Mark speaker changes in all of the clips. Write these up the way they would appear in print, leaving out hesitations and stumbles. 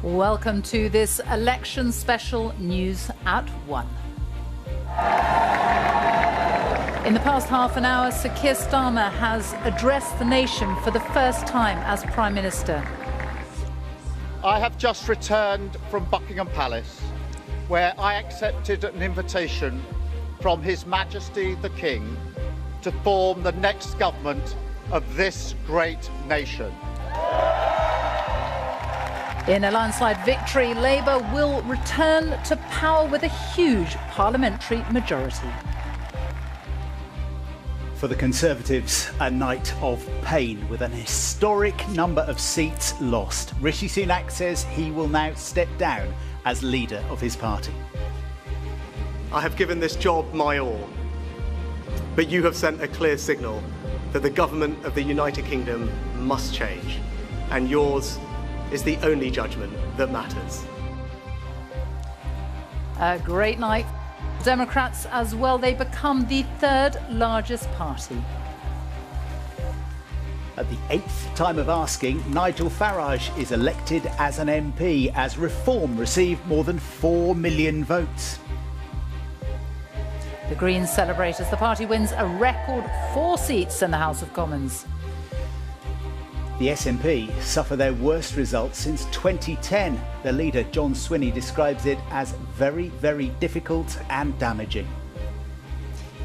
Speaker 1: Welcome to this election special News at 1. In the past half an hour, Sir Keir Starmer has addressed the nation for the first time as Prime Minister.
Speaker 2: I have just returned from Buckingham Palace, where I accepted an invitation from His Majesty the King to form the next government of this great nation.
Speaker 1: In a landslide victory, Labour will return to power with a huge parliamentary majority.
Speaker 3: For the Conservatives, a night of pain with an historic number of seats lost. Rishi Sunak says he will now step down as leader of his party.
Speaker 4: I have given this job my all, but you have sent a clear signal that the government of the United Kingdom must change, and yours is the only judgment that matters.
Speaker 1: A great night. Democrats as well, they become the third largest party.
Speaker 3: At the 8th time of asking, Nigel Farage is elected as an MP as Reform received more than 4 million votes.
Speaker 1: The Greens celebrate as the party wins a record 4 seats in the House of Commons.
Speaker 3: The SNP suffer their worst results since 2010. Their leader, John Swinney, describes it as very, very difficult and damaging.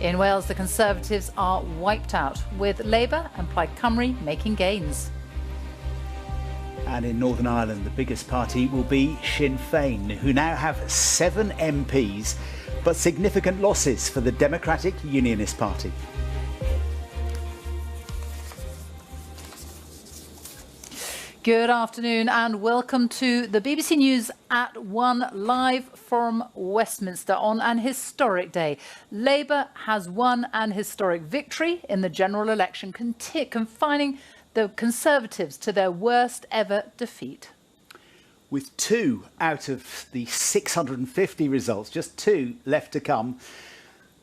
Speaker 1: In Wales, the Conservatives are wiped out, with Labour and Plaid Cymru making gains.
Speaker 3: And in Northern Ireland, the biggest party will be Sinn Féin, who now have 7 MPs, but significant losses for the Democratic Unionist Party.
Speaker 1: Good afternoon and welcome to the BBC News at 1 live from Westminster on an historic day. Labour has won an historic victory in the general election, confining the Conservatives to their worst ever defeat.
Speaker 3: With 2 out of the 650 results, just 2 left to come,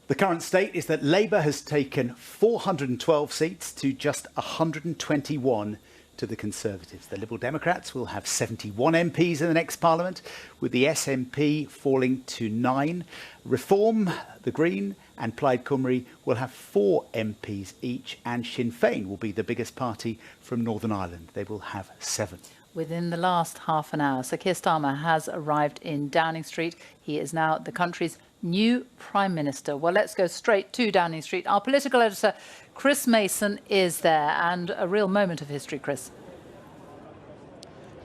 Speaker 3: the current state is that Labour has taken 412 seats to just 121 to the Conservatives. The Liberal Democrats will have 71 MPs in the next Parliament, with the SNP falling to 9. Reform, the Green and Plaid Cymru will have 4 MPs each, and Sinn Féin will be the biggest party from Northern Ireland. They will have 7.
Speaker 1: Within the last half an hour, Sir Keir Starmer has arrived in Downing Street. He is now the country's new Prime Minister. Well, let's go straight to Downing Street. Our political editor, Chris Mason, is there, and a real moment of history, Chris.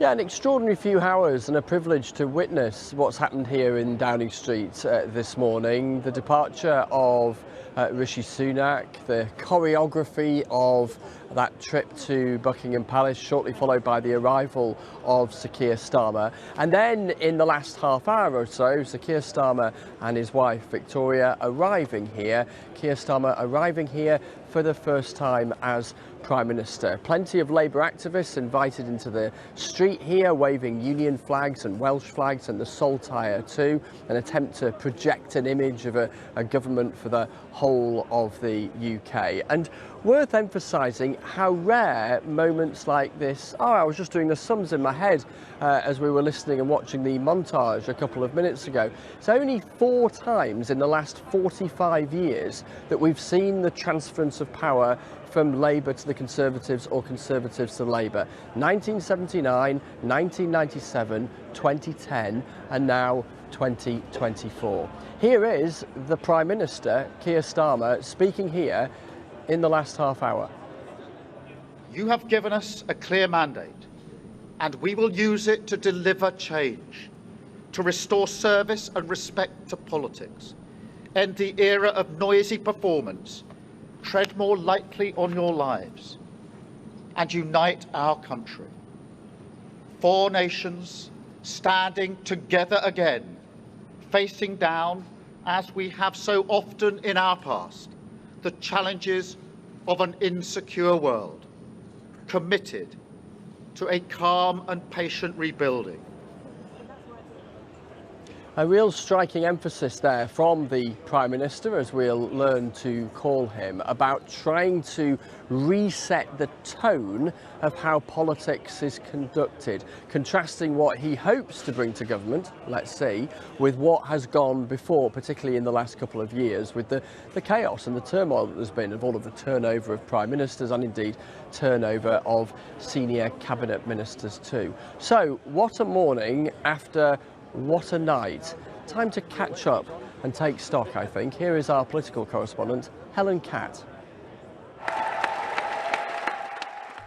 Speaker 5: Yeah, an extraordinary few hours and a privilege to witness what's happened here in Downing Street this morning. The departure of Rishi Sunak, the choreography of that trip to Buckingham Palace, shortly followed by the arrival of Sir Keir Starmer. And then in the last half hour or so, Sir Keir Starmer and his wife Victoria arriving here. Keir Starmer arriving here for the first time as Prime Minister. Plenty of Labour activists invited into the street here, waving Union flags and Welsh flags and the Saltire too, an attempt to project an image of a government for the whole of the UK. And worth emphasising how rare moments like this are. I was just doing the sums in my head as we were listening and watching the montage a couple of minutes ago. It's only 4 times in the last 45 years that we've seen the transference of power from Labour to the Conservatives or Conservatives to Labour. 1979, 1997, 2010 and now 2024. Here is the Prime Minister, Keir Starmer, speaking here in the last half hour.
Speaker 2: You have given us a clear mandate, and we will use it to deliver change, to restore service and respect to politics, end the era of noisy performance, tread more lightly on your lives, and unite our country. 4 nations standing together again, facing down, as we have so often in our past, the challenges of an insecure world, committed to a calm and patient rebuilding.
Speaker 5: A real striking emphasis there from the Prime Minister, as we'll learn to call him, about trying to reset the tone of how politics is conducted, contrasting what he hopes to bring to government, let's see, with what has gone before, particularly in the last couple of years, with the chaos and the turmoil that there's been of all of the turnover of Prime Ministers and indeed turnover of senior cabinet ministers too. So, what a morning after what a night. Time to catch up and take stock, I think. Here is our political correspondent, Helen Catt.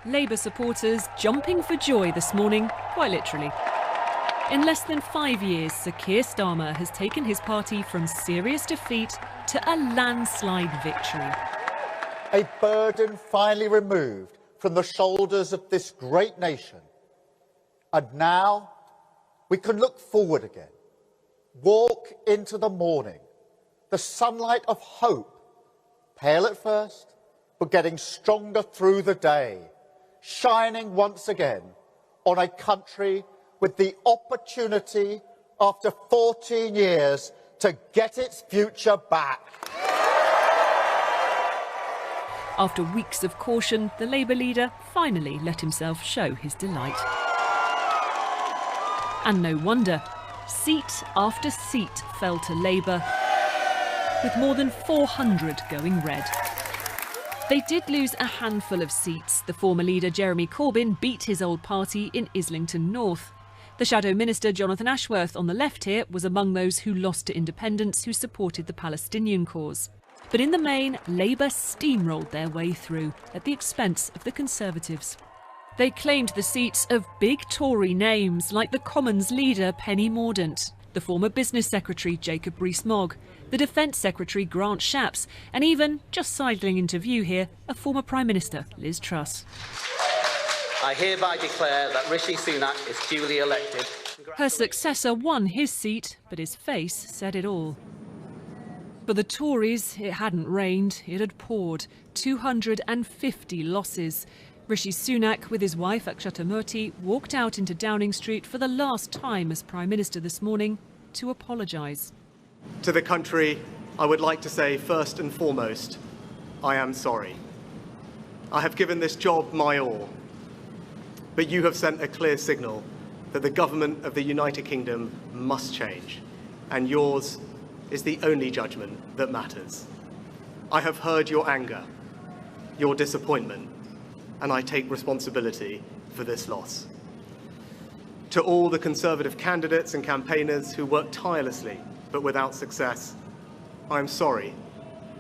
Speaker 6: Labour supporters jumping for joy this morning, quite literally. In less than 5 years, Sir Keir Starmer has taken his party from serious defeat to a landslide victory.
Speaker 2: A burden finally removed from the shoulders of this great nation. And now we can look forward again, walk into the morning, the sunlight of hope, pale at first, but getting stronger through the day, shining once again on a country with the opportunity, after 14 years, to get its future back.
Speaker 6: After weeks of caution, the Labour leader finally let himself show his delight. And no wonder, seat after seat fell to Labour, with more than 400 going red. They did lose a handful of seats. The former leader Jeremy Corbyn beat his old party in Islington North. The Shadow Minister Jonathan Ashworth on the left here was among those who lost to independents who supported the Palestinian cause. But in the main, Labour steamrolled their way through at the expense of the Conservatives. They claimed the seats of big Tory names like the Commons leader Penny Mordaunt, the former Business Secretary Jacob Rees-Mogg, the Defence Secretary Grant Shapps, and even, just sidling into view here, a former Prime Minister, Liz Truss.
Speaker 7: I hereby declare that Rishi Sunak is duly elected.
Speaker 6: Her successor won his seat, but his face said it all. For the Tories, it hadn't rained, it had poured. 250 losses. Rishi Sunak, with his wife Akshata Murthy, walked out into Downing Street for the last time as Prime Minister this morning to apologise.
Speaker 4: To the country, I would like to say first and foremost, I am sorry. I have given this job my all, but you have sent a clear signal that the government of the United Kingdom must change, and yours is the only judgment that matters. I have heard your anger, your disappointment, and I take responsibility for this loss. To all the Conservative candidates and campaigners who worked tirelessly but without success, I am sorry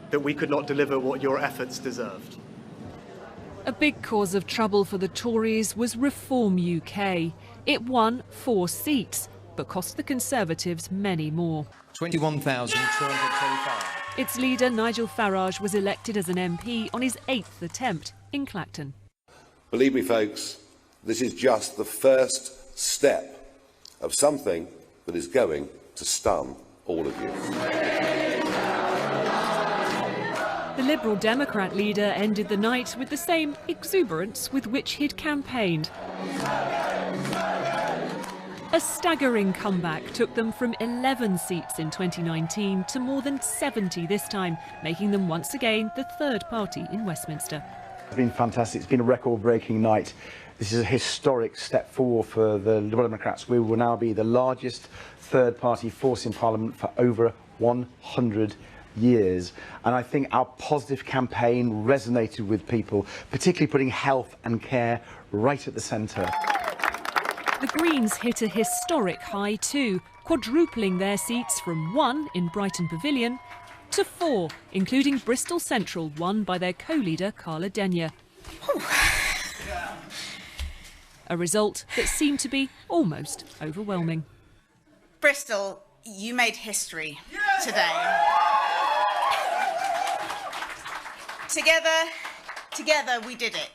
Speaker 4: that we could not deliver what your efforts deserved.
Speaker 6: A big cause of trouble for the Tories was Reform UK. It won 4 seats, but cost the Conservatives many more.
Speaker 8: 21,225.
Speaker 6: Its leader, Nigel Farage, was elected as an MP on his 8th attempt in Clacton.
Speaker 9: Believe me, folks, this is just the first step of something that is going to stun all of you.
Speaker 6: The Liberal Democrat leader ended the night with the same exuberance with which he'd campaigned. A staggering comeback took them from 11 seats in 2019 to more than 70 this time, making them once again the third party in Westminster.
Speaker 10: It's been fantastic. It's been a record-breaking night. This is a historic step forward for the Liberal Democrats. We will now be the largest third-party force in Parliament for over 100 years. And I think our positive campaign resonated with people, particularly putting health and care right at the centre.
Speaker 6: The Greens hit a historic high too, quadrupling their seats from 1 in Brighton Pavilion to 4, including Bristol Central, won by their co-leader Carla Denyer. A result that seemed to be almost overwhelming.
Speaker 11: Bristol, you made history today. Together we did it.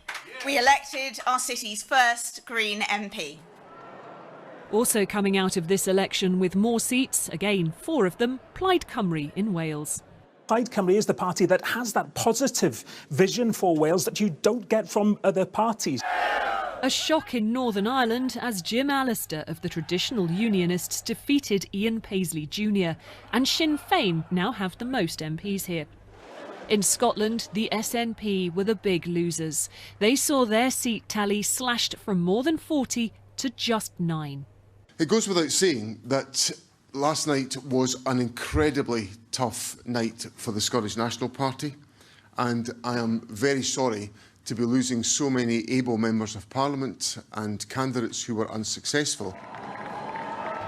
Speaker 11: We elected our city's first Green MP.
Speaker 6: Also coming out of this election with more seats, again 4 of them, Plaid Cymru in Wales.
Speaker 12: Plaid Cymru is the party that has that positive vision for Wales that you don't get from other parties.
Speaker 6: A shock in Northern Ireland as Jim Allister of the traditional Unionists defeated Ian Paisley Jr. and Sinn Féin now have the most MPs here. In Scotland, the SNP were the big losers. They saw their seat tally slashed from more than 40 to just 9.
Speaker 8: It goes without saying that last night was an incredibly tough night for the Scottish National Party, and I am very sorry to be losing so many able members of Parliament and candidates who were unsuccessful.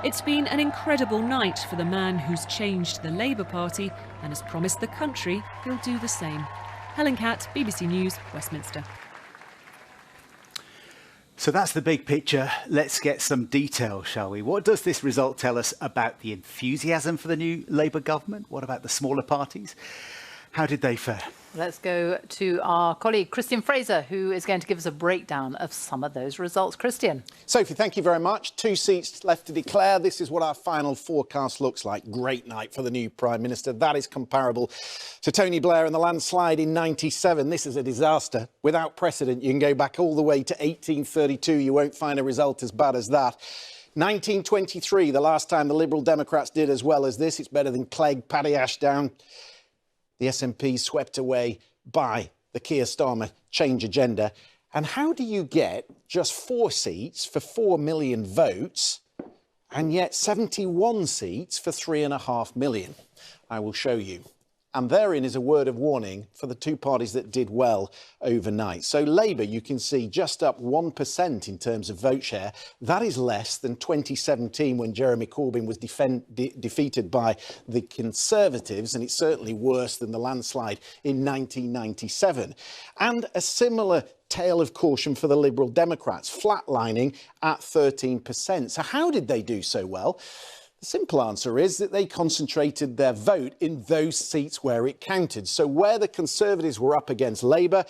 Speaker 6: It's been an incredible night for the man who's changed the Labour Party and has promised the country he'll do the same. Helen Catt, BBC News, Westminster.
Speaker 3: So that's the big picture. Let's get some detail, shall we? What does this result tell us about the enthusiasm for the new Labour government? What about the smaller parties? How did they fare?
Speaker 1: Let's go to our colleague Christian Fraser, who is going to give us a breakdown of some of those results. Christian.
Speaker 13: Sophie, thank you very much. 2 seats left to declare. This is what our final forecast looks like. Great night for the new Prime Minister. That is comparable to Tony Blair and the landslide in '97. This is a disaster without precedent. You can go back all the way to 1832. You won't find a result as bad as that. 1923, the last time the Liberal Democrats did as well as this. It's better than Clegg, Paddy Ashdown. The SNP swept away by the Keir Starmer change agenda. And how do you get just 4 seats for 4 million votes and yet 71 seats for 3.5 million? I will show you. And therein is a word of warning for the 2 parties that did well overnight. So Labour, you can see, just up 1% in terms of vote share. That is less than 2017 when Jeremy Corbyn was defeated by the Conservatives, and it's certainly worse than the landslide in 1997. And a similar tale of caution for the Liberal Democrats, flatlining at 13%. So how did they do so well? The simple answer is that they concentrated their vote in those seats where it counted. So where the Conservatives were up against Labour,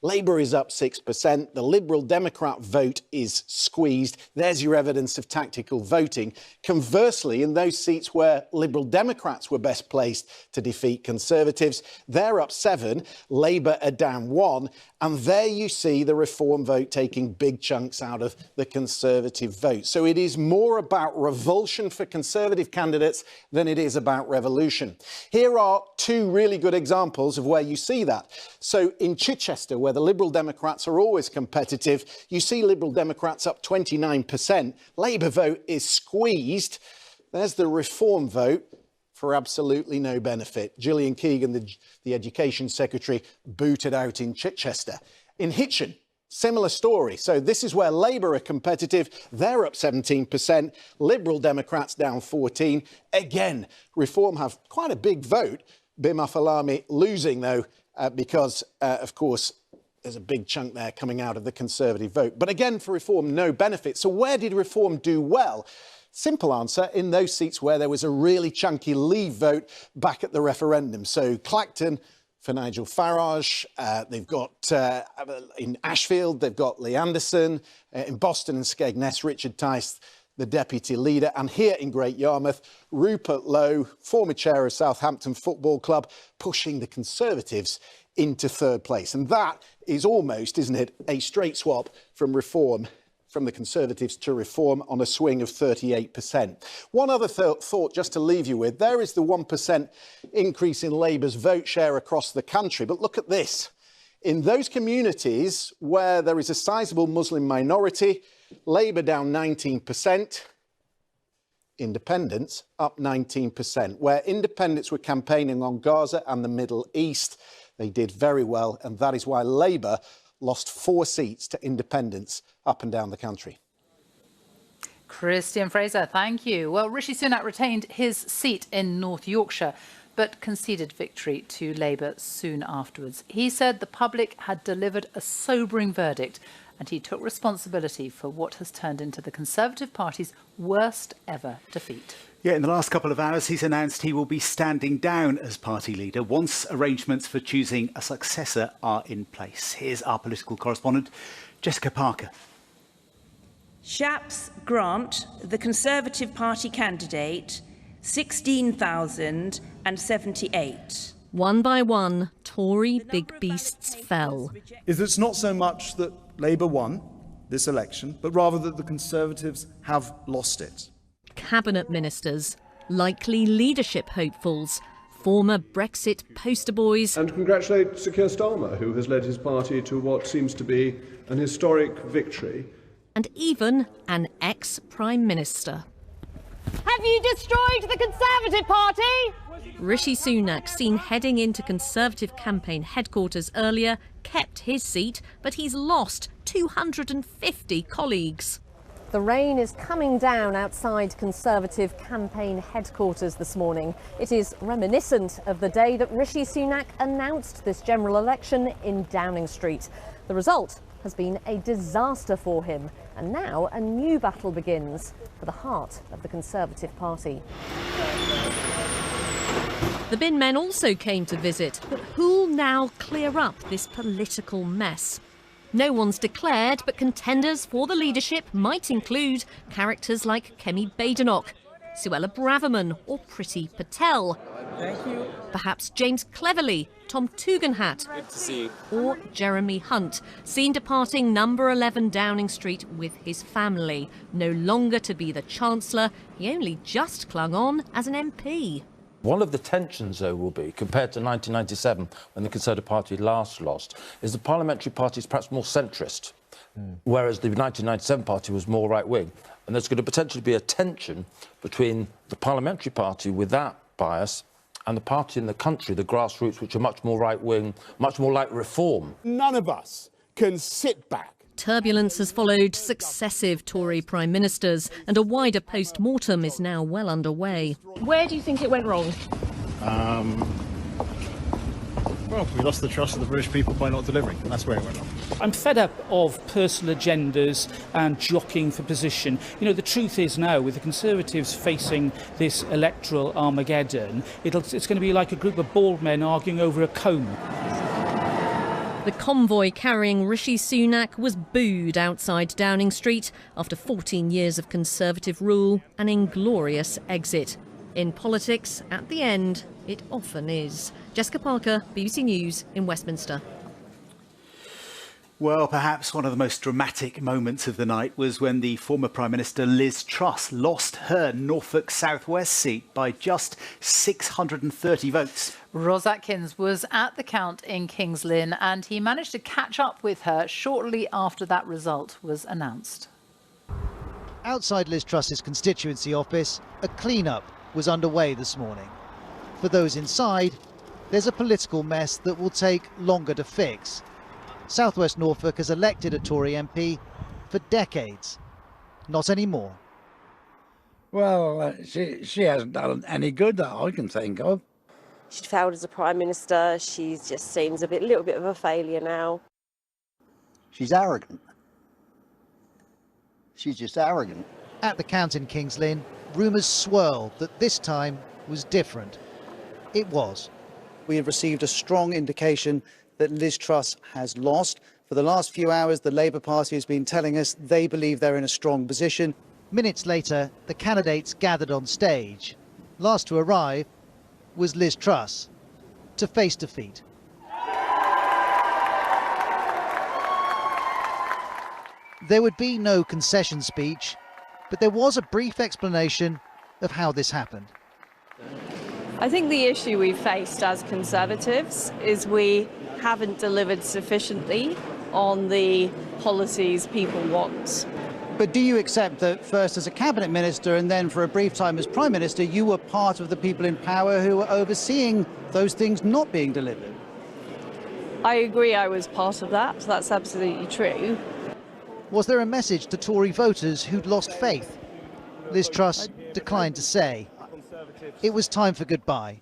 Speaker 13: Labour is up 6%. The Liberal Democrat vote is squeezed. There's your evidence of tactical voting. Conversely, in those seats where Liberal Democrats were best placed to defeat Conservatives, they're up 7, Labour are down 1. And there you see the Reform vote taking big chunks out of the Conservative vote. So it is more about revulsion for Conservative candidates than it is about revolution. Here are 2 really good examples of where you see that. So in Chichester, where the Liberal Democrats are always competitive, you see Liberal Democrats up 29%. Labour vote is squeezed. There's the Reform vote for absolutely no benefit. Gillian Keegan, the Education Secretary, booted out in Chichester. In Hitchin, similar story. So this is where Labour are competitive. They're up 17%. Liberal Democrats down 14. Again, Reform have quite a big vote. Bima Falami losing, though, because, of course, there's a big chunk there coming out of the Conservative vote. But again, for Reform, no benefit. So where did Reform do well? Simple answer, in those seats where there was a really chunky Leave vote back at the referendum. So Clacton for Nigel Farage, they've got in Ashfield, they've got Lee Anderson, in Boston and Skegness, Richard Tice, the deputy leader, and here in Great Yarmouth, Rupert Lowe, former chair of Southampton Football Club, pushing the Conservatives into 3rd place. And that is almost, isn't it, a straight swap from Reform, from the Conservatives to Reform on a swing of 38%. One other thought just to leave you with, there is the 1% increase in Labour's vote share across the country. But look at this. In those communities where there is a sizable Muslim minority, Labour down 19%, Independents up 19%. Where Independents were campaigning on Gaza and the Middle East, they did very well, and that is why Labour lost 4 seats to Independents up and down the country.
Speaker 1: Christian Fraser, thank you. Well, Rishi Sunak retained his seat in North Yorkshire, but conceded victory to Labour soon afterwards. He said the public had delivered a sobering verdict, and he took responsibility for what has turned into the Conservative Party's worst ever defeat.
Speaker 3: Yeah, in the last couple of hours, he's announced he will be standing down as party leader once arrangements for choosing a successor are in place. Here's our political correspondent, Jessica Parker.
Speaker 14: Shapps Grant, the Conservative Party candidate, 16,078.
Speaker 15: One by one, Tory big beasts fell.
Speaker 16: It's not so much that Labour won.
Speaker 15: this election, but rather that the Conservatives have lost it.
Speaker 16: Cabinet ministers, likely leadership hopefuls, former Brexit poster boys.
Speaker 17: And congratulate Sir Keir Starmer, who has led his party to what seems to be an historic victory.
Speaker 16: And even an ex-Prime Minister.
Speaker 18: Have you destroyed the Conservative Party?
Speaker 16: Rishi Sunak, seen heading into Conservative campaign headquarters earlier, kept his seat, but he's lost 250 colleagues.
Speaker 18: The rain is coming down outside Conservative campaign headquarters this morning. It is reminiscent of the day that Rishi Sunak announced this general election in Downing Street. The result has been a disaster for him, and now a new battle begins for the heart of the Conservative Party.
Speaker 16: The bin men also came to visit, but who'll now clear up this political mess? No one's declared, but contenders for the leadership might include characters like Kemi Badenoch, Suella Braverman or Priti Patel.
Speaker 19: Thank you.
Speaker 16: Perhaps James Cleverly, Tom Tugendhat.
Speaker 19: Good to see you.
Speaker 16: Or Jeremy Hunt, seen departing number 11 Downing Street with his family. No longer to be the Chancellor, he only just clung on as an MP.
Speaker 20: One of the tensions, though, will be, compared to 1997, when the Conservative Party last lost, is the parliamentary party is perhaps more centrist, whereas the 1997 party was more right-wing. And there's going to potentially be a tension between the parliamentary party with that bias and the party in the country, the grassroots, which are much more right-wing, much more like reform.
Speaker 21: None of us can sit back.
Speaker 16: Turbulence has followed successive Tory Prime Ministers, and a wider post-mortem is now well underway.
Speaker 18: Where do you think it went wrong?
Speaker 22: Well, we lost the trust of the British people by not delivering. That's where it went wrong.
Speaker 12: I'm fed up of personal agendas and jockeying for position. You know, the truth is now, with the Conservatives facing this electoral Armageddon, it's going to be like a group of bald men arguing over a comb.
Speaker 16: The convoy carrying Rishi Sunak was booed outside Downing Street after 14 years of Conservative rule, an inglorious exit. In politics, at the end, it often is. Jessica Parker, BBC News in Westminster.
Speaker 3: Well, perhaps one of the most dramatic moments of the night was when the former Prime Minister Liz Truss lost her Norfolk South West seat by just 630 votes.
Speaker 1: Ros Atkins was at the count in Kings Lynn, and he managed to catch up with her shortly after that result was announced.
Speaker 23: Outside Liz Truss's constituency office, a clean-up was underway this morning. For those inside, there's a political mess that will take longer to fix. South West Norfolk has elected a Tory MP for decades. Not anymore.
Speaker 24: Well, she hasn't done any good that I can think of.
Speaker 25: She'd failed as a Prime Minister. She just seems a little bit of a failure now.
Speaker 26: She's arrogant. She's just arrogant.
Speaker 23: At the count in Kings Lynn, rumours swirled that this time was different. It was.
Speaker 27: We have received a strong indication that Liz Truss has lost. For the last few hours, the Labour Party has been telling us they believe they're in a strong position.
Speaker 23: Minutes later, the candidates gathered on stage. Last to arrive was Liz Truss, to face defeat. There would be no concession speech, but there was a brief explanation of how this happened.
Speaker 28: I think the issue we've faced as Conservatives is we haven't delivered sufficiently on the policies people want.
Speaker 27: But do you accept that first as a cabinet minister and then for a brief time as Prime Minister, you were part of the people in power who were overseeing those things not being delivered?
Speaker 28: I agree I was part of that. That's absolutely true.
Speaker 23: Was there a message to Tory voters who'd lost faith? Liz Truss declined to say. It was time for goodbye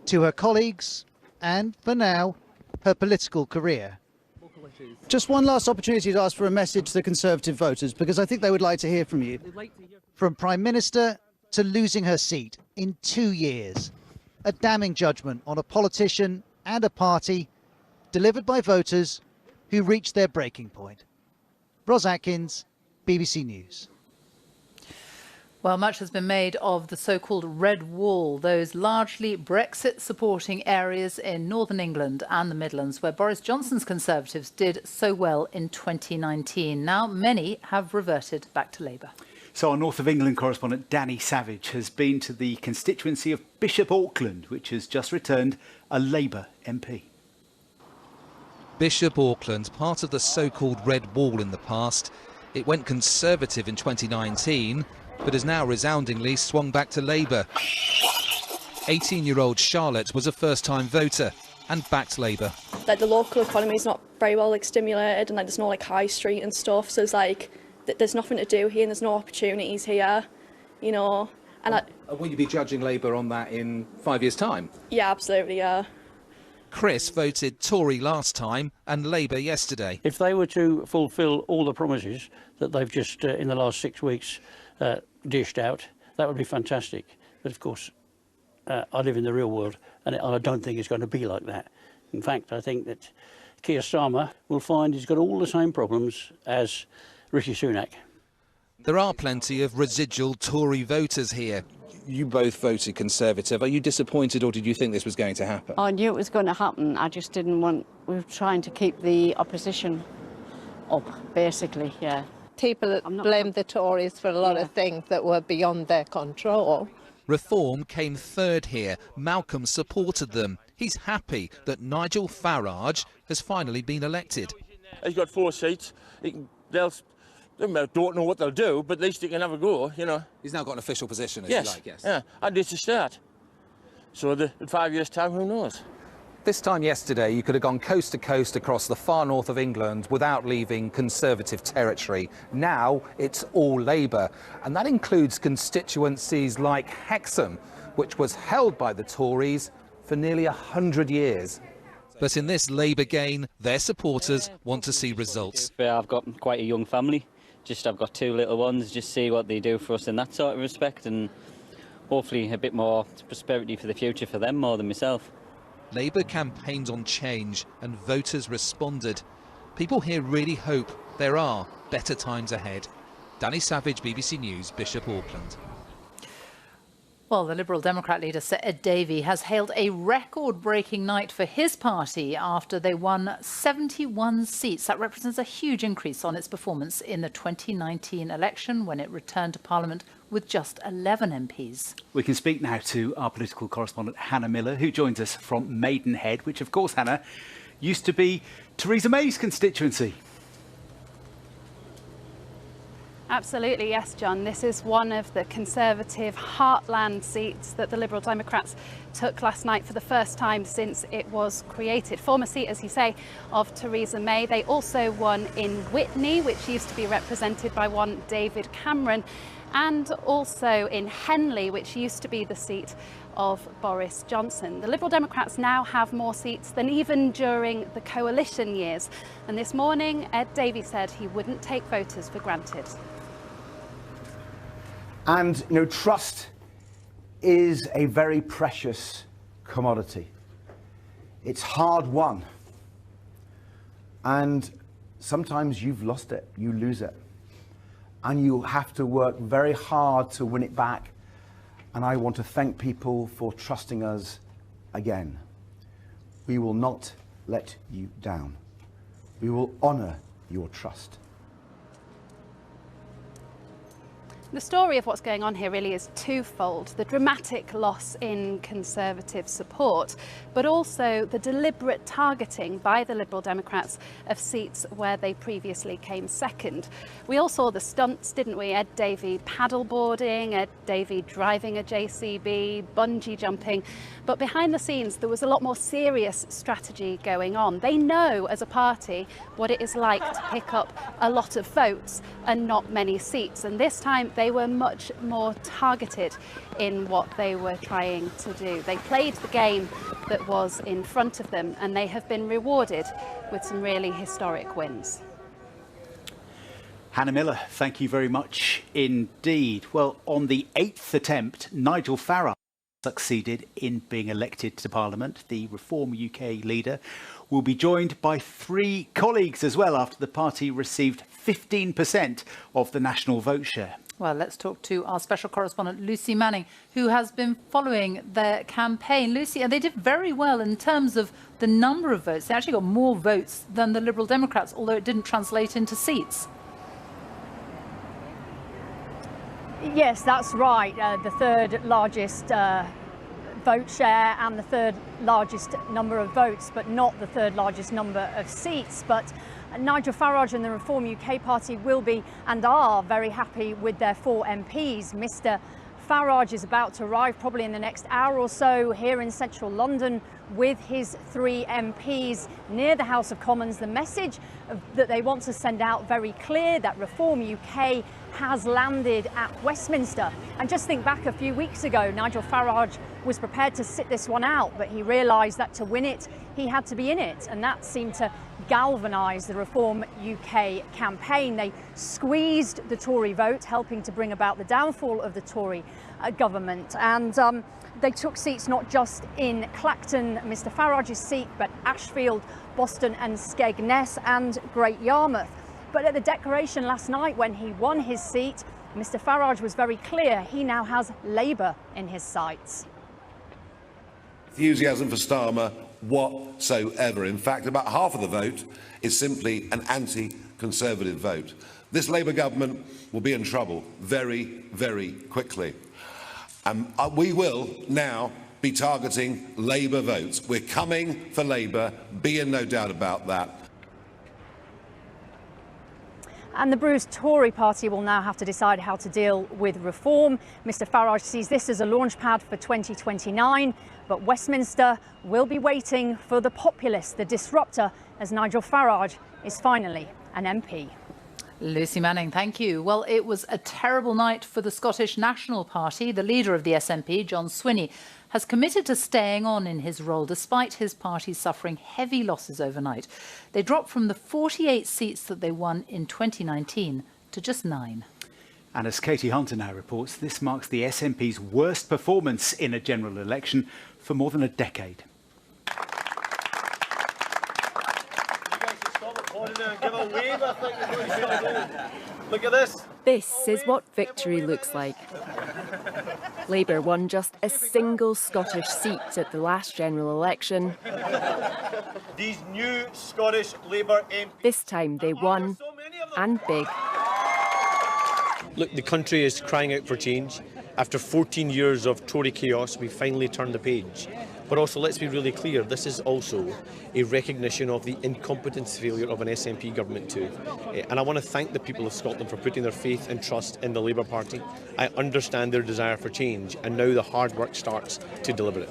Speaker 23: to her colleagues and, for now, her political career.
Speaker 27: Just one last opportunity to ask for a message to the Conservative voters, because I think they would like to hear from you.
Speaker 23: From Prime Minister to losing her seat in 2 years. A damning judgment on a politician and a party delivered by voters who reached their breaking point. Ros Atkins, BBC News.
Speaker 1: Well, much has been made of the so-called Red Wall, those largely Brexit-supporting areas in northern England and the Midlands, where Boris Johnson's Conservatives did so well in 2019. Now, many have reverted back to Labour.
Speaker 3: So our North of England correspondent Danny Savage has been to the constituency of Bishop Auckland, which has just returned a Labour MP.
Speaker 2: Bishop Auckland, part of the so-called Red Wall in the past. It went Conservative in 2019, but has now resoundingly swung back to Labour. 18-year-old Charlotte was a first-time voter and backed Labour.
Speaker 4: Like, the local economy is not very well stimulated, and there's no high street and stuff, so it's there's nothing to do here and there's no opportunities here, you know. And
Speaker 2: will you be judging Labour on that in 5 years' time?
Speaker 4: Yeah, absolutely, yeah.
Speaker 2: Chris voted Tory last time and Labour yesterday.
Speaker 5: If they were to fulfil all the promises that they've just, in the last 6 weeks, dished out, that would be fantastic. But of course, I live in the real world, and I don't think it's going to be like that. In fact, I think that Keir Starmer will find he's got all the same problems as Rishi Sunak.
Speaker 2: There are plenty of residual Tory voters here. You both voted Conservative. Are you disappointed, or did you think this was going to happen?
Speaker 7: I knew it was going to happen. I just didn't want... We were trying to keep the opposition up, basically, yeah.
Speaker 9: People blame the Tories for a lot of things that were beyond their control.
Speaker 2: Reform came third here. Malcolm supported them. He's happy that Nigel Farage has finally been elected.
Speaker 10: He's got 4 seats. They don't know what they'll do, but at least he can have a go, you know.
Speaker 2: He's now got an official position, if
Speaker 10: yes.
Speaker 2: you like, yes.
Speaker 10: Yeah, and it's a start. So in 5 years' time, who knows?
Speaker 2: This time yesterday, you could have gone coast to coast across the far north of England without leaving Conservative territory. Now it's all Labour, and that includes constituencies like Hexham, which was held by the Tories for nearly 100 years. But in this Labour gain, their supporters want to see results.
Speaker 11: I've got quite a young family. I've got 2 little ones. Just see what they do for us in that sort of respect, and hopefully a bit more prosperity for the future for them more than myself.
Speaker 2: Labour campaigned on change and voters responded. People here really hope there are better times ahead. Danny Savage, BBC News, Bishop Auckland.
Speaker 1: Well, the Liberal Democrat leader, Sir Ed Davey, has hailed a record-breaking night for his party after they won 71 seats. That represents a huge increase on its performance in the 2019 election, when it returned to Parliament with just 11 MPs.
Speaker 3: We can speak now to our political correspondent, Hannah Miller, who joins us from Maidenhead, which, of course, Hannah, used to be Theresa May's constituency.
Speaker 19: Absolutely, yes, John. This is one of the Conservative heartland seats that the Liberal Democrats took last night for the first time since it was created. Former seat, as you say, of Theresa May. They also won in Witney, which used to be represented by one David Cameron, and also in Henley, which used to be the seat of Boris Johnson. The Liberal Democrats now have more seats than even during the coalition years. And this morning, Ed Davey said he wouldn't take voters for granted.
Speaker 29: And, you know, trust is a very precious commodity. It's hard won. And sometimes you've lost it, you lose it. And you have to work very hard to win it back. And I want to thank people for trusting us again. We will not let you down. We will honour your trust.
Speaker 19: The story of what's going on here really is twofold. The dramatic loss in Conservative support, but also the deliberate targeting by the Liberal Democrats of seats where they previously came second. We all saw the stunts, didn't we? Ed Davey paddleboarding, Ed Davey driving a JCB, bungee jumping. But behind the scenes, there was a lot more serious strategy going on. They know as a party what it is like to pick up a lot of votes and not many seats. And this time they were much more targeted in what they were trying to do. They played the game that was in front of them, and they have been rewarded with some really historic wins.
Speaker 3: Hannah Miller, thank you very much indeed. Well, on the 8th attempt, Nigel Farage succeeded in being elected to Parliament. The Reform UK leader will be joined by 3 colleagues as well after the party received 15% of the national vote share.
Speaker 1: Well, let's talk to our special correspondent, Lucy Manning, who has been following their campaign. Lucy, and they did very well in terms of the number of votes. They actually got more votes than the Liberal Democrats, although it didn't translate into seats.
Speaker 6: Yes, that's right. The third largest vote share and the third largest number of votes, but not the third largest number of seats. But Nigel Farage and the Reform UK party will be and are very happy with their 4 MPs. Mr. Farage is about to arrive probably in the next hour or so here in central London with his 3 MPs near the House of Commons. The message that they want to send out very clear, that Reform UK has landed at Westminster. And just think back a few weeks ago, Nigel Farage was prepared to sit this one out, but he realised that to win it, he had to be in it. And that seemed to galvanise the Reform UK campaign. They squeezed the Tory vote, helping to bring about the downfall of the Tory government. And they took seats not just in Clacton, Mr Farage's seat, but Ashfield, Boston and Skegness and Great Yarmouth. But at the declaration last night, when he won his seat, Mr Farage was very clear he now has Labour in his sights.
Speaker 8: Enthusiasm for Starmer whatsoever. In fact, about half of the vote is simply an anti-Conservative vote. This Labour government will be in trouble very, very quickly. We will now be targeting Labour votes. We're coming for Labour, be in no doubt about that.
Speaker 6: And the bruised Tory party will now have to decide how to deal with reform. Mr Farage sees this as a launchpad for 2029, but Westminster will be waiting for the populist, the disruptor, as Nigel Farage is finally an MP.
Speaker 1: Lucy Manning, thank you. Well, it was a terrible night for the Scottish National Party. The leader of the SNP, John Swinney, has committed to staying on in his role despite his party suffering heavy losses overnight. They dropped from the 48 seats that they won in 2019 to just 9.
Speaker 3: And as Katie Hunter now reports, this marks the SNP's worst performance in a general election for more than a decade.
Speaker 13: Look at this.
Speaker 14: This is what victory looks like. Labour won just a single Scottish seat at the last general election.
Speaker 13: These new Scottish Labour MPs.
Speaker 14: This time they won, and big.
Speaker 13: Look, the country is crying out for change. After 14 years of Tory chaos, we finally turned the page. But also, let's be really clear, this is also a recognition of the incompetence failure of an SNP government too. And I want to thank the people of Scotland for putting their faith and trust in the Labour Party. I understand their desire for change, and now the hard work starts to deliver it.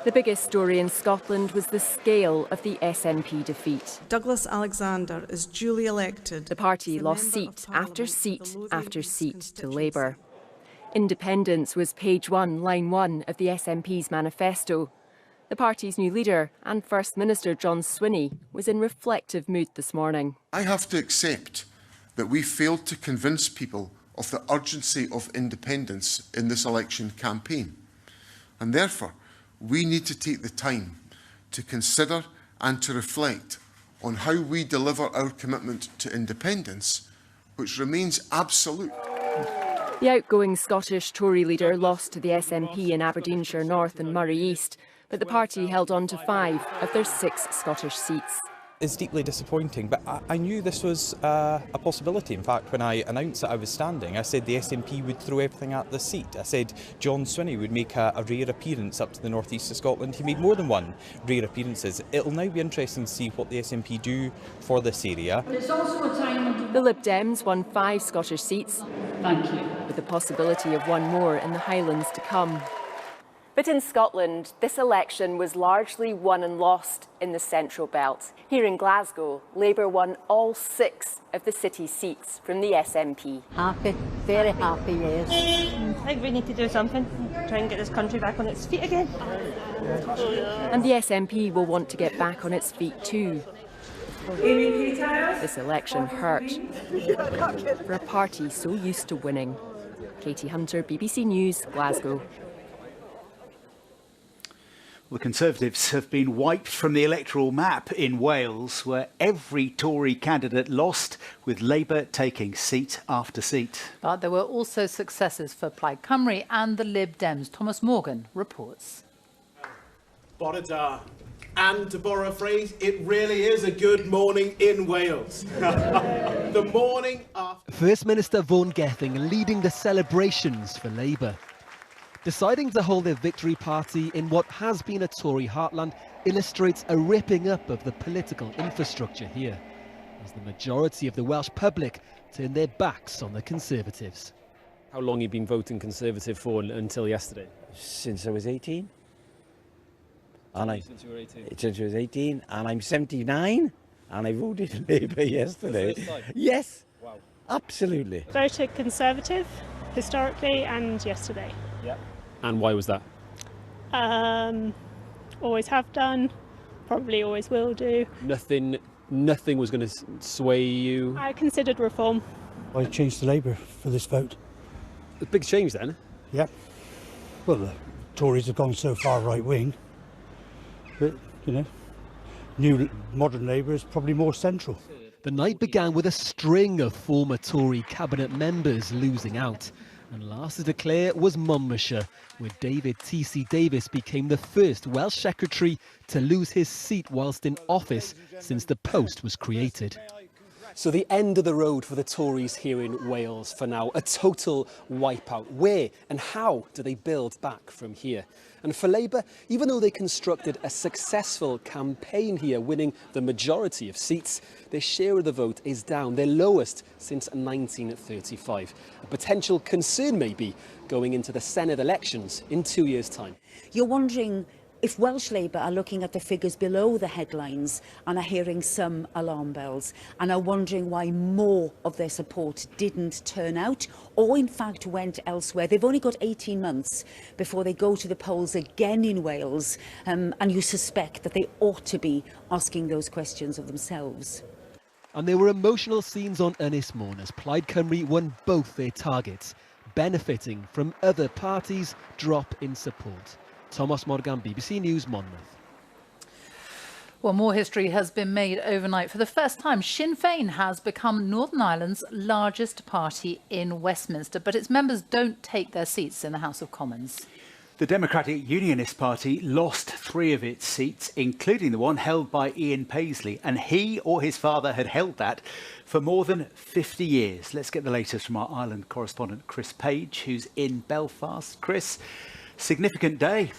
Speaker 14: The biggest story in Scotland was the scale of the SNP defeat.
Speaker 15: Douglas Alexander is duly elected.
Speaker 14: The party lost seat after seat after seat to Labour. Independence was page 1, line 1 of the SNP's manifesto. The party's new leader and First Minister John Swinney was in reflective mood this morning.
Speaker 17: I have to accept that we failed to convince people of the urgency of independence in this election campaign. And therefore, we need to take the time to consider and to reflect on how we deliver our commitment to independence, which remains absolute.
Speaker 14: The outgoing Scottish Tory leader lost to the SNP in Aberdeenshire North and Moray East, but the party held on to 5 of their 6 Scottish seats.
Speaker 18: It's deeply disappointing, but I knew this was a possibility. In fact, when I announced that I was standing, I said the SNP would throw everything at the seat. I said John Swinney would make a rare appearance up to the north east of Scotland. He made more than 1 rare appearances. It'll now be interesting to see what the SNP do for this area.
Speaker 14: The Lib Dems won 5 Scottish seats, with the possibility of 1 more in the Highlands to come. But in Scotland, this election was largely won and lost in the Central Belt. Here in Glasgow, Labour won all 6 of the city seats from the SNP.
Speaker 20: Happy, very happy, yes.
Speaker 28: I think we need to do something, try and get this country back on its feet again.
Speaker 14: And the SNP will want to get back on its feet too. This election hurt for a party so used to winning. Katie Hunter, BBC News, Glasgow.
Speaker 3: Well, the Conservatives have been wiped from the electoral map in Wales, where every Tory candidate lost, with Labour taking seat after seat.
Speaker 1: But there were also successes for Plaid Cymru and the Lib Dems. Thomas Morgan reports.
Speaker 12: Bore da. And to borrow a phrase, it really is a good morning in Wales. The morning after...
Speaker 16: First Minister Vaughan Gething leading the celebrations for Labour. Deciding to hold their victory party in what has been a Tory heartland illustrates a ripping up of the political infrastructure here, as the majority of the Welsh public turn their backs on the Conservatives.
Speaker 21: How long have you been voting Conservative for until yesterday?
Speaker 22: Since I was 18. And
Speaker 21: Since you were 18?
Speaker 22: Since I was 18, and I'm 79, and I voted Labour yesterday.
Speaker 21: The first time?
Speaker 22: Yes.
Speaker 21: Wow.
Speaker 22: Absolutely.
Speaker 23: Voted Conservative historically and yesterday.
Speaker 21: Yeah. And why was that?
Speaker 23: Always have done, probably always will do.
Speaker 21: Nothing was going to sway you?
Speaker 23: I considered reform.
Speaker 24: I changed to Labour for this vote.
Speaker 21: A big change then?
Speaker 24: Yep. Well, the Tories have gone so far right wing, but, you know, new modern Labour is probably more central.
Speaker 16: The night began with a string of former Tory cabinet members losing out. And last to declare was Monmouthshire, where David T.C. Davis became the first Welsh secretary to lose his seat whilst in office since the post was created.
Speaker 21: So the end of the road for the Tories here in Wales for now, a total wipeout. Where and how do they build back from here? And for Labour, even though they constructed a successful campaign here, winning the majority of seats, their share of the vote is down, their lowest since 1935. A potential concern maybe going into the Senedd elections in 2 years' time.
Speaker 25: You're wondering if Welsh Labour are looking at the figures below the headlines and are hearing some alarm bells and are wondering why more of their support didn't turn out or in fact went elsewhere. They've only got 18 months before they go to the polls again in Wales, and you suspect that they ought to be asking those questions of themselves.
Speaker 16: And there were emotional scenes on Ynys Môn as Plaid Cymru won both their targets, benefiting from other parties' drop in support. Thomas Morgan, BBC News, Monmouth.
Speaker 1: Well, more history has been made overnight. For the first time, Sinn Féin has become Northern Ireland's largest party in Westminster, but its members don't take their seats in the House of Commons.
Speaker 3: The Democratic Unionist Party lost 3 of its seats, including the one held by Ian Paisley, and he or his father had held that for more than 50 years. Let's get the latest from our Ireland correspondent, Chris Page, who's in Belfast. Chris, significant day.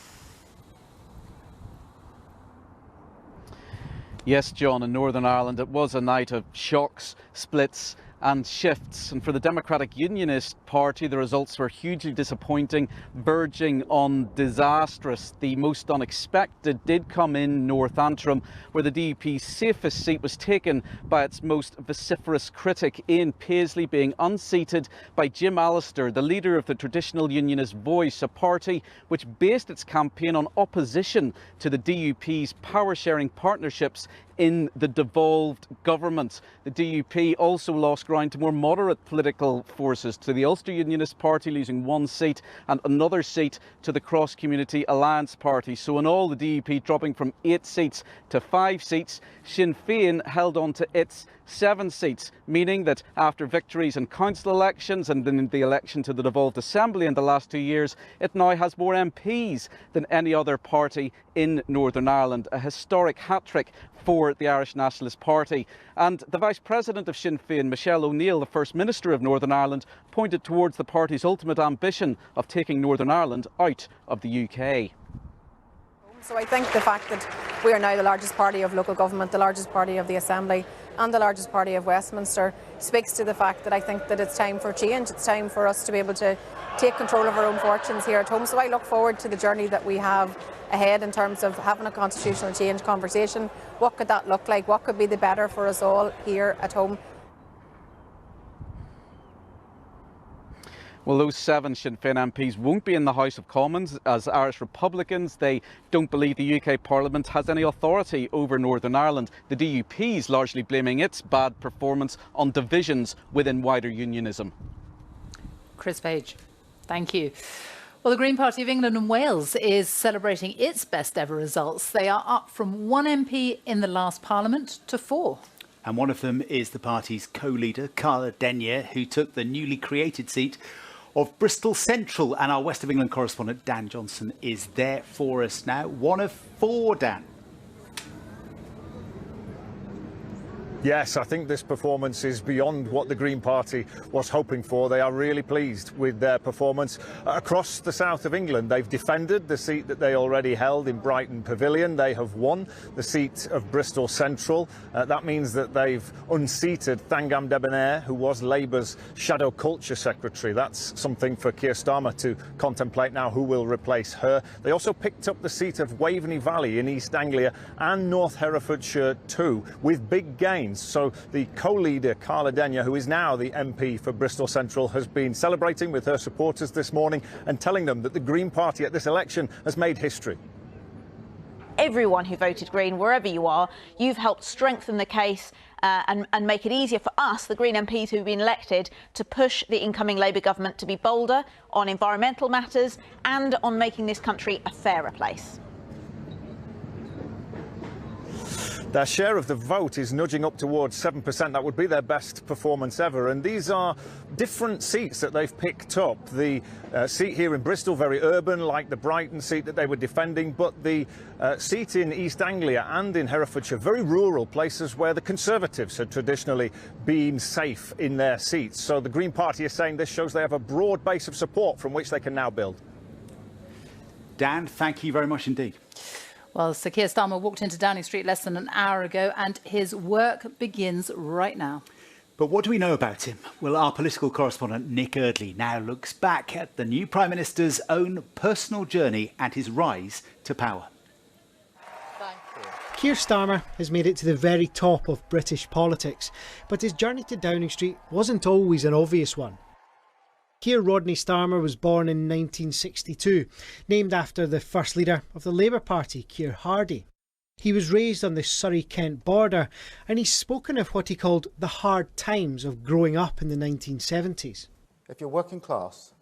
Speaker 26: Yes, John, in Northern Ireland it was a night of shocks, splits and shifts. And for the Democratic Unionist Party, the results were hugely disappointing, verging on disastrous. The most unexpected did come in North Antrim, where the DUP's safest seat was taken by its most vociferous critic, Ian Paisley, being unseated by Jim Allister, the leader of the traditional Unionist Voice, a party which based its campaign on opposition to the DUP's power-sharing partnerships in the devolved government. The DUP also lost ground to more moderate political forces, to the Ulster Unionist Party losing 1 seat and another seat to the Cross Community Alliance Party. So in all, the DUP dropping from 8 seats to 5 seats. Sinn Féin held on to its 7 seats, meaning that after victories in council elections and in the election to the devolved assembly in the last 2 years, it now has more MPs than any other party in Northern Ireland, a historic hat-trick for the Irish Nationalist Party. And the Vice President of Sinn Féin, Michelle O'Neill, the First Minister of Northern Ireland, pointed towards the party's ultimate ambition of taking Northern Ireland out of the UK.
Speaker 27: So I think the fact that we are now the largest party of local government, the largest party of the Assembly and the largest party of Westminster speaks to the fact that I think that it's time for change. It's time for us to be able to take control of our own fortunes here at home. So I look forward to the journey that we have ahead in terms of having a constitutional change conversation. What could that look like? What could be the better for us all here at home?
Speaker 26: Well, those 7 Sinn Féin MPs won't be in the House of Commons as Irish Republicans. They don't believe the UK Parliament has any authority over Northern Ireland. The DUP is largely blaming its bad performance on divisions within wider unionism.
Speaker 1: Chris Page, thank you. Well, the Green Party of England and Wales is celebrating its best ever results. They are up from 1 MP in the last Parliament to 4.
Speaker 3: And one of them is the party's co-leader, Carla Denyer, who took the newly created seat of Bristol Central. And our West of England correspondent, Dan Johnson, is there for us now. 1 of 4, Dan.
Speaker 2: Yes, I think this performance is beyond what the Green Party was hoping for. They are really pleased with their performance. Across the south of England, they've defended the seat that they already held in Brighton Pavilion. They have won the seat of Bristol Central. That means that they've unseated Thangam Debonair, who was Labour's Shadow Culture Secretary. That's something for Keir Starmer to contemplate now, who will replace her. They also picked up the seat of Waveney Valley in East Anglia and North Herefordshire too, with big gains. So the co-leader, Carla Denyer, who is now the MP for Bristol Central, has been celebrating with her supporters this morning and telling them that the Green Party at this election has made history.
Speaker 4: Everyone who voted Green, wherever you are, you've helped strengthen the case and make it easier for us, the Green MPs who've been elected, to push the incoming Labour government to be bolder on environmental matters and on making this country a fairer place.
Speaker 2: Their share of the vote is nudging up towards 7%. That would be their best performance ever. And these are different seats that they've picked up. The seat here in Bristol, very urban, like the Brighton seat that they were defending. But the seat in East Anglia and in Herefordshire, very rural places where the Conservatives had traditionally been safe in their seats. So the Green Party is saying this shows they have a broad base of support from which they can now build.
Speaker 3: Dan, thank you very much indeed.
Speaker 1: Well, Sir Keir Starmer walked into Downing Street less than an hour ago, and his work begins right now.
Speaker 3: But what do we know about him? Well, our political correspondent Nick Eardley now looks back at the new Prime Minister's own personal journey and his rise to power.
Speaker 5: Keir Starmer has made it to the very top of British politics, but his journey to Downing Street wasn't always an obvious one. Keir Rodney Starmer was born in 1962, named after the first leader of the Labour Party, Keir Hardie. He was raised on the Surrey-Kent border, and he's spoken of what he called the hard times of growing up in the 1970s.
Speaker 7: If you're working class,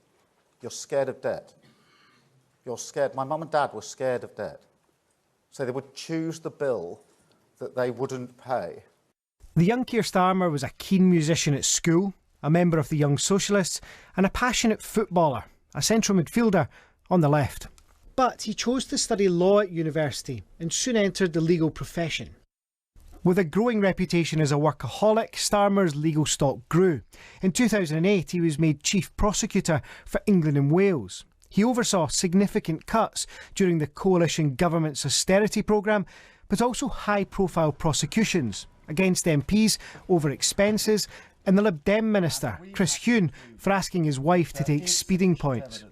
Speaker 7: you're scared of debt. You're scared. My mum and dad were scared of debt. So they would choose the bill that they wouldn't pay.
Speaker 5: The young Keir Starmer was a keen musician at school, a member of the Young Socialists, and a passionate footballer, a central midfielder on the left. But he chose to study law at university and soon entered the legal profession. With a growing reputation as a workaholic, Starmer's legal stock grew. In 2008, he was made Chief Prosecutor for England and Wales. He oversaw significant cuts during the coalition government's austerity programme, but also high-profile prosecutions against MPs over expenses and the Lib Dem minister, Chris Huhne, for asking his wife to take speeding points.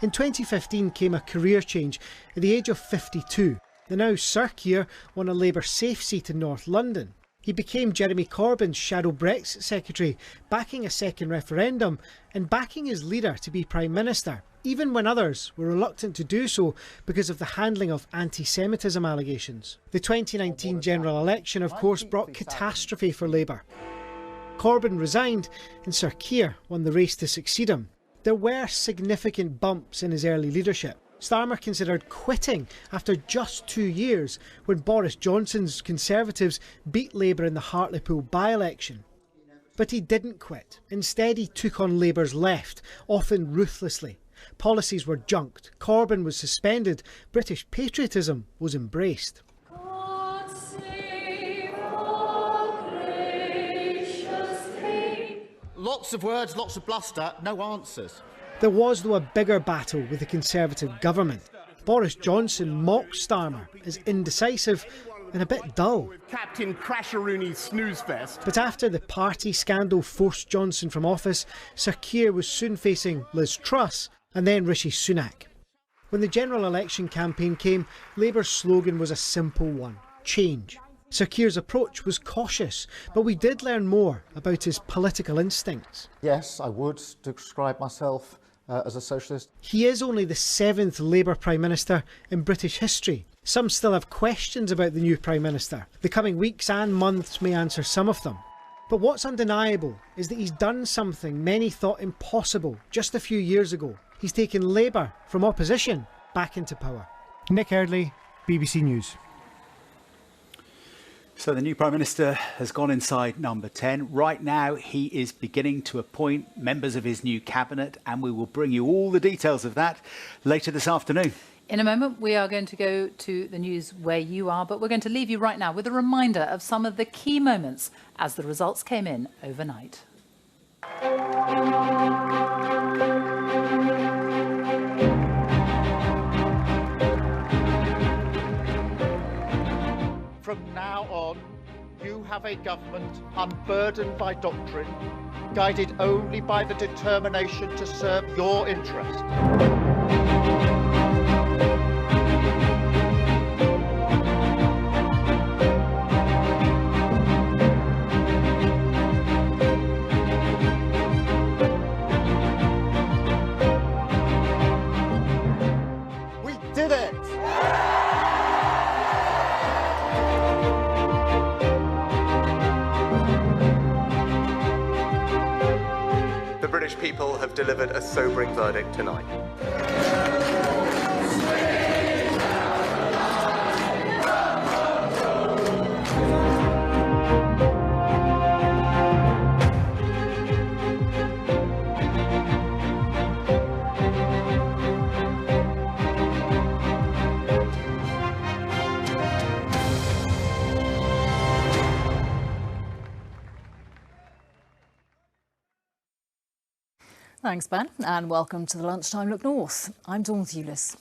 Speaker 5: In 2015 came a career change at the age of 52. The now Sir Keir won a Labour safe seat in North London. He became Jeremy Corbyn's shadow Brexit secretary, backing a second referendum and backing his leader to be Prime Minister, even when others were reluctant to do so because of the handling of anti-Semitism allegations. The 2019 general election, of course, brought catastrophe for Labour. Corbyn resigned and Sir Keir won the race to succeed him. There were significant bumps in his early leadership. Starmer considered quitting after just 2 years when Boris Johnson's Conservatives beat Labour in the Hartlepool by-election. But he didn't quit. Instead, he took on Labour's left, often ruthlessly. Policies were junked, Corbyn was suspended, British patriotism was embraced.
Speaker 9: Lots of words, lots of bluster, no answers.
Speaker 5: There was, though, a bigger battle with the Conservative government. Boris Johnson mocked Starmer as indecisive and a bit dull.
Speaker 9: Captain Crasheroony Snoozefest.
Speaker 5: But after the party scandal forced Johnson from office, Sir Keir was soon facing Liz Truss and then Rishi Sunak. When the general election campaign came, Labour's slogan was a simple one: change. Sir Keir's approach was cautious, but we did learn more about his political instincts.
Speaker 7: Yes, I would describe myself as a socialist.
Speaker 5: He is only the 7th Labour Prime Minister in British history. Some still have questions about the new Prime Minister. The coming weeks and months may answer some of them. But what's undeniable is that he's done something many thought impossible just a few years ago. He's taken Labour from opposition back into power. Nick Eardley, BBC News.
Speaker 3: So the new Prime Minister has gone inside number 10. Right now, he is beginning to appoint members of his new cabinet, and we will bring you all the details of that later this afternoon.
Speaker 1: In a moment, we are going to go to the news where you are, but we're going to leave you right now with a reminder of some of the key moments as the results came in overnight.
Speaker 9: From now on, you have a government unburdened by doctrine, guided only by the determination to serve your interest. We did it!
Speaker 6: The British people have delivered a sobering verdict tonight.
Speaker 8: Thanks, Ben, and welcome to the Lunchtime Look North. I'm Dawn Thewlis.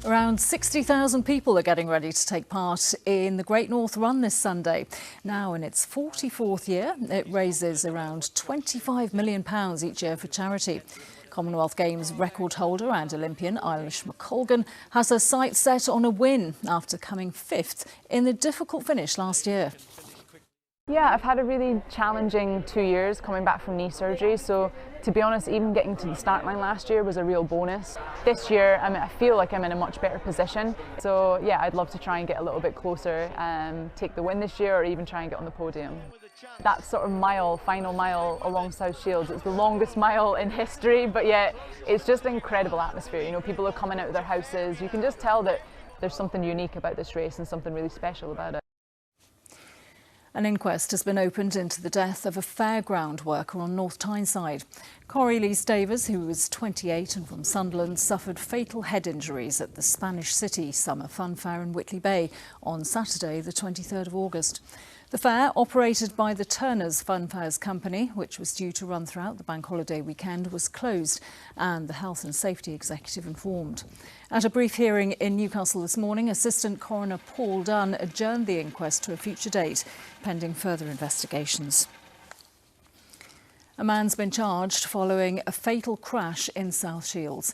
Speaker 8: Around 60,000 people are getting ready to take part in the Great North Run this Sunday. Now in its 44th year, it raises around £25 million each year for charity. Commonwealth Games record holder and Olympian Eilish McColgan has her sights set on a win after coming 5th in the difficult finish last year.
Speaker 10: Yeah, I've had a really challenging 2 years coming back from knee surgery, so to be honest, even getting to the start line last year was a real bonus. This year, I feel like I'm in a much better position, so yeah, I'd love to try and get a little bit closer and take the win this year, or even try and get on the podium. That sort of mile, final mile along South Shields, it's the longest mile in history, but yet it's just an incredible atmosphere. You know, people are coming out of their houses. You can just tell that there's something unique about this race and something really special about it.
Speaker 8: An inquest has been opened into the death of a fairground worker on North Tyneside. Corey Lee Stavers, who was 28 and from Sunderland, suffered fatal head injuries at the Spanish City Summer Fun Fair in Whitley Bay on Saturday, the 23rd of August. The fair, operated by the Turners Fun Fairs Company, which was due to run throughout the bank holiday weekend, was closed, and the Health and Safety Executive informed. At a brief hearing in Newcastle this morning, Assistant Coroner Paul Dunn adjourned the inquest to a future date, pending further investigations. A man's been charged following a fatal crash in South Shields.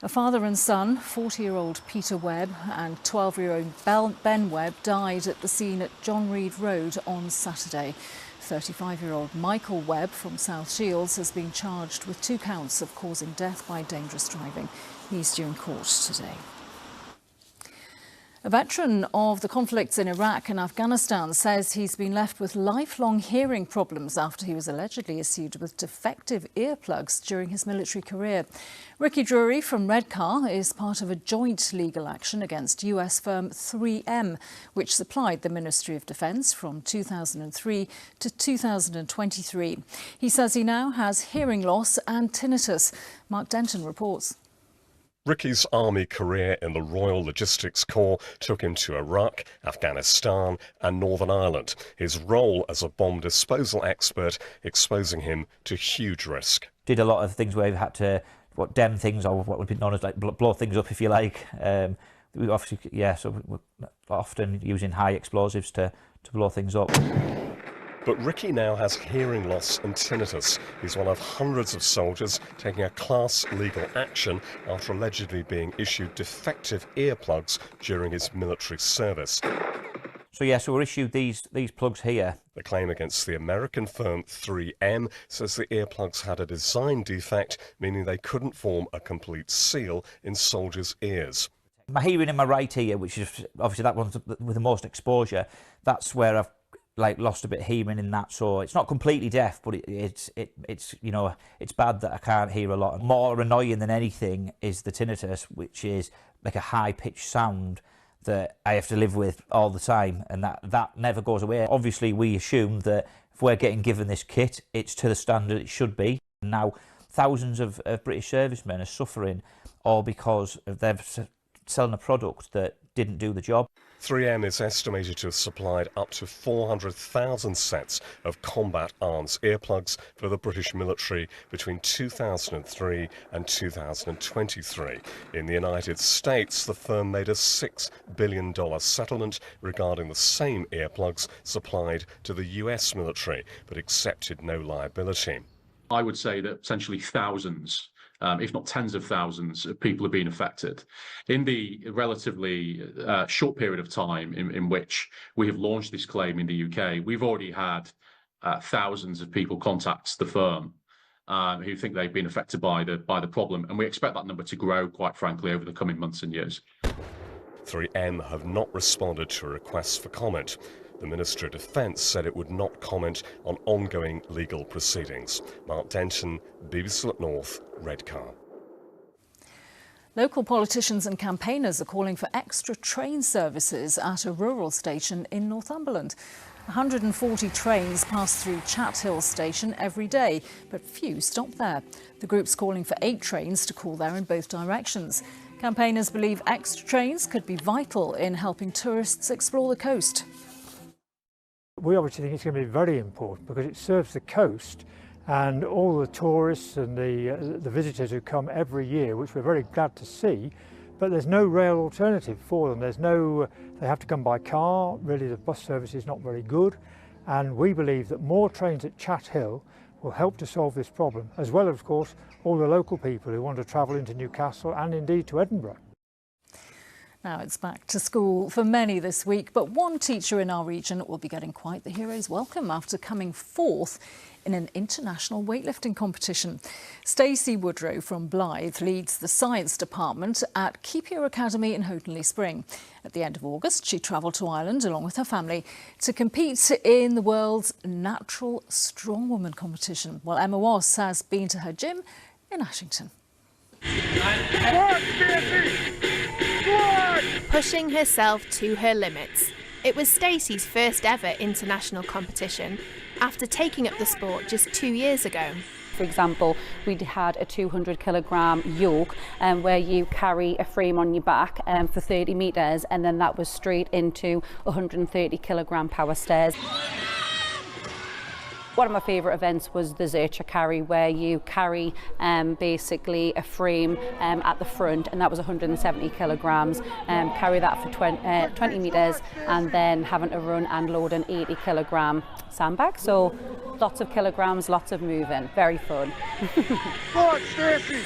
Speaker 8: A father and son, 40-year-old Peter Webb and 12-year-old Ben Webb, died at the scene at John Reed Road on Saturday. 35-year-old Michael Webb from South Shields has been charged with 2 counts of causing death by dangerous driving. He's due in court today. A veteran of the conflicts in Iraq and Afghanistan says he's been left with lifelong hearing problems after he was allegedly issued with defective earplugs during his military career. Ricky Drury from Redcar is part of a joint legal action against US firm 3M, which supplied the Ministry of Defence from 2003 to 2023. He says he now has hearing loss and tinnitus. Mark Denton reports.
Speaker 11: Ricky's army career in the Royal Logistics Corps took him to Iraq, Afghanistan and Northern Ireland, his role as a bomb disposal expert exposing him to huge risk.
Speaker 13: Did a lot of things where we had to dem things, or what would be known as like blow things up, if you like. We obviously, so we're often using high explosives to blow things up.
Speaker 11: But Ricky now has hearing loss and tinnitus. He's one of hundreds of soldiers taking a class legal action after allegedly being issued defective earplugs during his military service.
Speaker 13: So yeah, so we're issued these plugs here.
Speaker 11: The claim against the American firm 3M says the earplugs had a design defect, meaning they couldn't form a complete seal in soldiers' ears.
Speaker 13: My hearing in my right ear, which is obviously that one's with the most exposure, that's where I've lost a bit of hearing in that. So it's not completely deaf, but it's you know, it's bad that I can't hear a lot. More annoying than anything is the tinnitus, which is like a high-pitched sound that I have to live with all the time, and that never goes away. Obviously, we assume that if we're getting given this kit, it's to the standard it should be. Now, thousands of British servicemen are suffering all because of they're selling a product that didn't do the job.
Speaker 11: 3M is estimated to have supplied up to 400,000 sets of combat arms earplugs for the British military between 2003 and 2023. In the United States, the firm made a $6 billion settlement regarding the same earplugs supplied to the US military, but accepted no liability.
Speaker 12: I would say that essentially thousands, if not tens of thousands of people have been affected. In the relatively short period of time in which we have launched this claim in the UK, we've already had thousands of people contact the firm who think they've been affected by the problem, and we expect that number to grow, quite frankly, over the coming months and years.
Speaker 11: 3M have not responded to requests for comment. The Ministry of Defence said it would not comment on ongoing legal proceedings. Mark Denton, BBC Look North, Redcar.
Speaker 8: Local politicians and campaigners are calling for extra train services at a rural station in Northumberland. 140 trains pass through Chat Hill station every day, but few stop there. The group's calling for 8 trains to call there in both directions. Campaigners believe extra trains could be vital in helping tourists explore the coast.
Speaker 14: We obviously think it's going to be very important because it serves the coast and all the tourists and the visitors who come every year, which we're very glad to see, but there's no rail alternative for them. They have to come by car. Really, the bus service is not very good, and we believe that more trains at Chat Hill will help to solve this problem, as well as, of course, all the local people who want to travel into Newcastle and indeed to Edinburgh.
Speaker 8: Now it's back to school for many this week, but one teacher in our region will be getting quite the hero's welcome after coming 4th in an international weightlifting competition. Stacey Woodrow from Blyth leads the science department at Keep Your Academy in Houghtonleigh Spring. At the end of August, she travelled to Ireland along with her family to compete in the world's natural strongwoman competition, while Emma Wass has been to her gym in Ashington.
Speaker 15: Pushing herself to her limits. It was Stacey's first ever international competition after taking up the sport just 2 years ago.
Speaker 17: For example, we had a 200 kilogram yoke where you carry a frame on your back for 30 metres, and then that was straight into 130 kilogram power stairs. One of my favourite events was the Zercher carry, where you carry basically a frame at the front, and that was 170 kilograms. Carry that for 20 metres, and then having to run and load an 80 kilogram sandbag. So lots of kilograms, lots of moving, very fun.
Speaker 15: Go on, Stacey!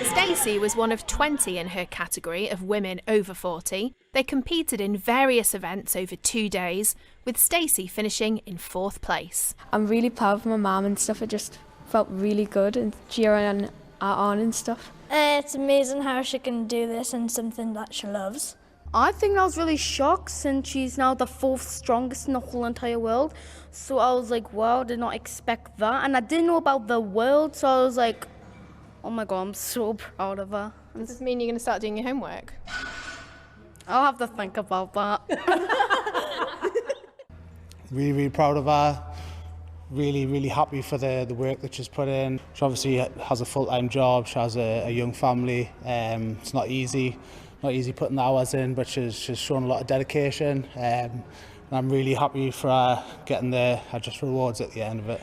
Speaker 15: Stacey was one of 20 in her category of women over 40. They competed in various events over 2 days, with Stacey finishing in 4th place.
Speaker 18: I'm really proud of my mum and stuff. It just felt really good and cheering her on and stuff.
Speaker 19: It's amazing how she can do this and something that she loves.
Speaker 20: I think I was really shocked since she's now the 4th strongest in the whole entire world. So I was like, wow, I did not expect that. And I didn't know about the world, so I was like, oh my God, I'm so proud of her.
Speaker 15: Does this mean you're going to start doing your homework?
Speaker 20: I'll have to think about that.
Speaker 28: Really, really proud of her. Really, really happy for the work that she's put in. She obviously has a full-time job. She has a young family. It's not easy putting the hours in, but she's shown a lot of dedication. And I'm really happy for her getting her just rewards at the end of it.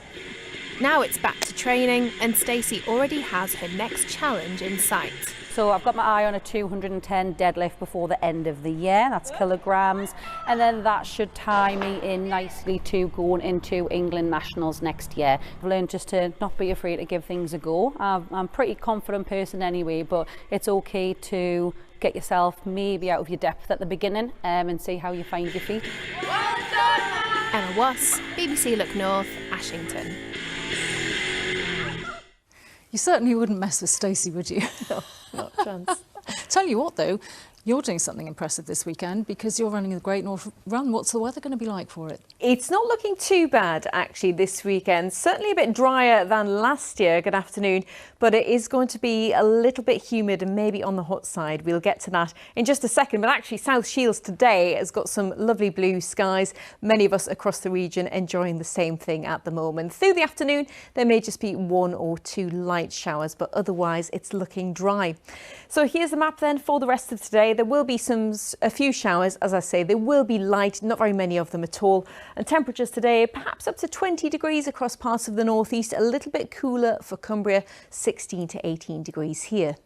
Speaker 15: Now it's back to training, and Stacey already has her next challenge in sight.
Speaker 17: So I've got my eye on a 210 deadlift before the end of the year. That's kilograms, and then that should tie me in nicely to going into England Nationals next year. I've learned just to not be afraid to give things a go. I'm a pretty confident person anyway, but it's okay to get yourself maybe out of your depth at the beginning and see how you find your feet.
Speaker 15: Emma Wass, BBC Look North, Ashington.
Speaker 8: You certainly wouldn't mess with Stacey, would you?
Speaker 16: No, not a chance.
Speaker 8: Tell you what, though, you're doing something impressive this weekend because you're running the Great North Run. What's the weather going to be like for it?
Speaker 16: It's not looking too bad, actually, this weekend. Certainly a bit drier than last year. Good afternoon. But it is going to be a little bit humid and maybe on the hot side. We'll get to that in just a second. But actually, South Shields today has got some lovely blue skies. Many of us across the region enjoying the same thing at the moment. Through the afternoon, there may just be 1 or 2 light showers, but otherwise it's looking dry. So here's the map then for the rest of today. There will be a few showers, as I say. They will be light, not very many of them at all. And temperatures today, perhaps up to 20 degrees across parts of the northeast, a little bit cooler for Cumbria, 16 to 18 degrees here.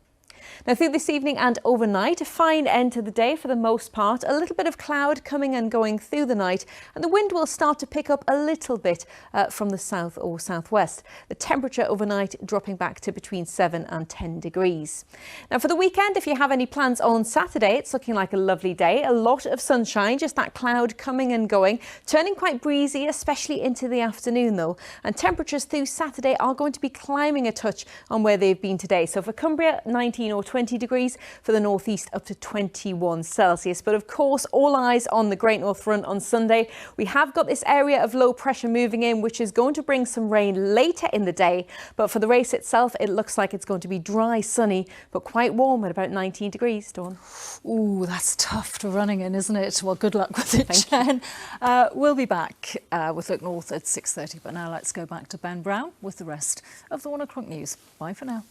Speaker 16: Now through this evening and overnight, a fine end to the day for the most part. A little bit of cloud coming and going through the night, and the wind will start to pick up a little bit from the south or southwest. The temperature overnight dropping back to between 7 and 10 degrees. Now for the weekend, if you have any plans on Saturday, it's looking like a lovely day. A lot of sunshine, just that cloud coming and going, turning quite breezy, especially into the afternoon though. And temperatures through Saturday are going to be climbing a touch on where they've been today. So for Cumbria, 19 or 20 degrees, for the northeast up to 21 Celsius. But of course, all eyes on the Great North Front on Sunday. We have got this area of low pressure moving in, which is going to bring some rain later in the day. But for the race itself, it looks like it's going to be dry, sunny, but quite warm at about 19 degrees, Dawn.
Speaker 8: Ooh, that's tough to running in, isn't it? Well, good luck with it, Jen. We'll be back with Look North at 6:30. But now let's go back to Ben Brown with the rest of the 1 o'clock news. Bye for now.